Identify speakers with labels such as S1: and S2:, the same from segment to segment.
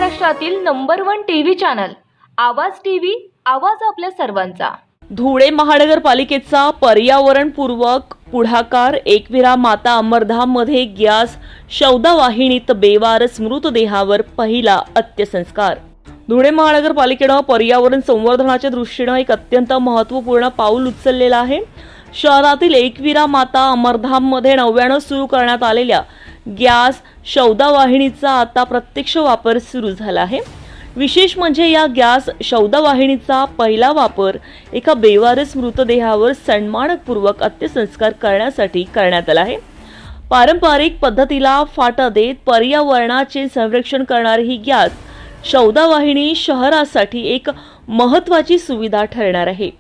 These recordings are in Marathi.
S1: महाराष्ट्रातील नंबर 1 टीव्ही चॅनल आवाज टीव्ही, आवाज आपल्या सर्वांचा।
S2: धुळे महानगरपालिकेचा पर्यावरणपूर्वक पुढाकार एकविरा माता अमरधाम मध्ये गॅस शौदा वाहिनीत बेवारस मृतदेहावर पहिला अंत्यसंस्कार। धुळे महानगरपालिकेने पर्यावरण संवर्धनाच्या दृष्टीने एक अत्यंत महत्त्वपूर्ण पाऊल उचललेला आहे। शहरातील एकविरा माता अमरधाम मध्ये नव्याने सुरू करण्यात आलेल्या गॅस शौदा वाहिनीचा आता प्रत्यक्ष वापर सुरू झाला आहे। विशेष म्हणजे या गॅस शौदा वाहिनीचा पहिला वापर एका बेवारस मृतदेहावर सन्मानपूर्वक अंत्यसंस्कार करण्यासाठी करण्यात आला आहे। पारंपरिक पद्धतीला फाटा देत पर्यावरणाचे संरक्षण करणारी ही गॅस शौदा वाहिनी शहरासाठी एक महत्त्वाची सुविधा ठरणार आहे।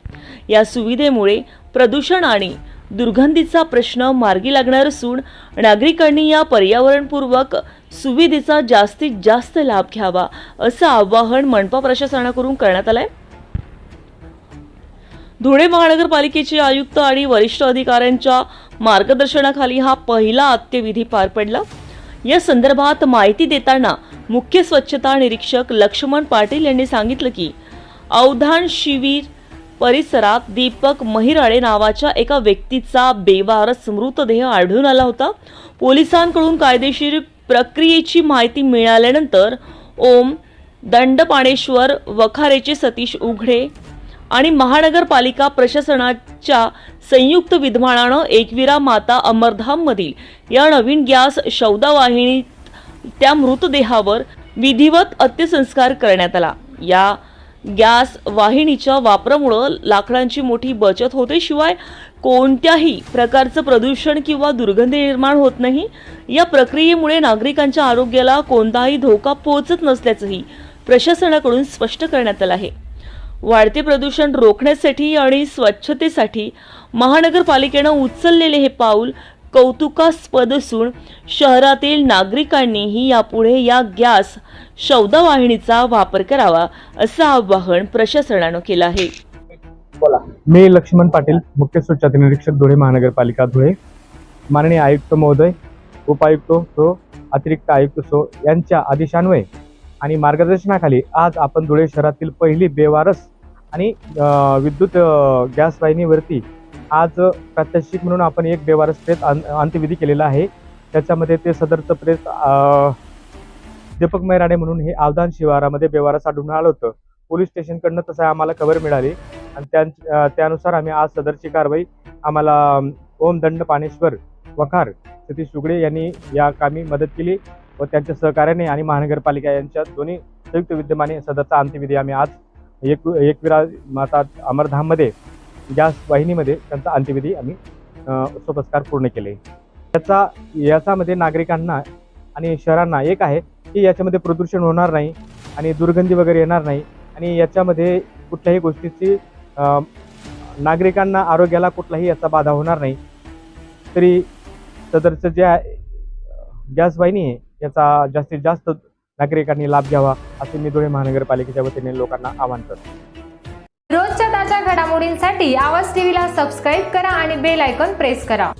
S2: या सुविधेमुळे प्रदूषण आणि दुर्गंधीचा प्रश्न मार्गी लागणार असून नागरिकांनी या पर्यावरणपूर्वक सुविधेचा जास्तीत जास्त लाभ घ्यावा असं आवाहन मनपा प्रशासनाकडून करण्यात आलंय। धुळे महानगरपालिकेचे आयुक्त आणि वरिष्ठ अधिकाऱ्यांच्या मार्गदर्शनाखाली हा पहिला अंत्यविधी पार पडला। या संदर्भात माहिती देताना मुख्य स्वच्छता निरीक्षक लक्ष्मण पाटील यांनी सांगितलं की अवधान शिबिर परिसरात दीपक महिराळे नावाच्या एका व्यक्तीचा बेवारस मृतदेह आढळून आला होता। पोलिसांकडून कायदेशीर प्रक्रियेची माहिती मिळाल्यानंतर ओम दंडपाणेश्वर, वखारेचे सतीश उघडे आणि महानगरपालिका प्रशासनाच्या संयुक्त विद्यमानानं एकविरा माता अमरधाम मधील या नवीन गॅस शौदा वाहिनीत त्या मृतदेहावर विधिवत अंत्यसंस्कार करण्यात आला। या गॅस वाहिनीच्या वापरामुळे लाकडांची मोठी बचत होते, शिवाय कोणत्याही प्रकारचं प्रदूषण किंवा दुर्गंधी निर्माण होत नाही। या प्रक्रियेमुळे नागरिकांच्या आरोग्याला कोणताही धोका पोहोचत नसल्याचंही प्रशासनाकडून स्पष्ट करण्यात आलं आहे। वाढते प्रदूषण रोखण्यासाठी आणि स्वच्छतेसाठी महानगरपालिकेने उचललेले हे पाऊल कौतुकास्पद असून शहरातील नागरिकांनीही यापुढे या गॅस शौदा वाहिनीचा वापर करावा असं आवाहन प्रशासनाने केलं आहे।
S3: मी लक्ष्मण पाटील, मुख्य स्वच्छता निरीक्षक धुळे महानगरपालिका धुळे। माननीय आयुक्त महोदय, उपायुक्त सो, अतिरिक्त आयुक्त सो यांच्या आदेशान्वये आणि मार्गदर्शनाखाली आज आपण धुळे शहरातील पहिली बेवारस आणि विद्युत गॅस वाहिनीवरती आज प्रात्यक्षिक म्हणून आपण एक बेवारस प्रेत अंत्यविधी केलेला आहे। त्याच्यामध्ये ते सदरचं प्रेत दीपक महिराणे म्हणून हे अवधान शिवारामध्ये बेवारस आढळून आलं होतं। पोलीस स्टेशनकडनं तसं आम्हाला खबर मिळाली आणि त्यानुसार आम्ही आज सदरची कारवाई आम्हाला ओम दंडपाणेश्वर, वखार, सतीश उघडे यांनी या कामी मदत केली व त्यांच्या सहकार्याने आणि महानगरपालिका यांच्या दोन्ही संयुक्त विद्यमाने सदरचा अंत्यविधी आम्ही आज एकविरा माता अमरधाममध्ये गॅस वाहिनीमध्ये त्यांचा अंत्यविधी आम्ही सोपस्कार पूर्ण केले। याच्यामध्ये नागरिकांना आणि शहरांना एक आहे की याच्यामध्ये प्रदूषण होणार नाही आणि दुर्गंधी वगैरे येणार नाही आणि याच्यामध्ये कुठल्याही गोष्टीची नागरिकांना आरोग्याला कुठलाही याचा बाधा होणार नाही। तरी सदरचं जे गॅस वाहिनी आहे याचा जास्तीत जास्त नागरिकांनी लाभ घ्यावा असे मी धुळे महानगरपालिकेच्या वतीने लोकांना आवाहन करतो।
S4: रोजच्या ताज्या घडामोडींसाठी आवाज टीव्हीला सबस्क्राईब करा आणि बेल आयकॉन प्रेस करा।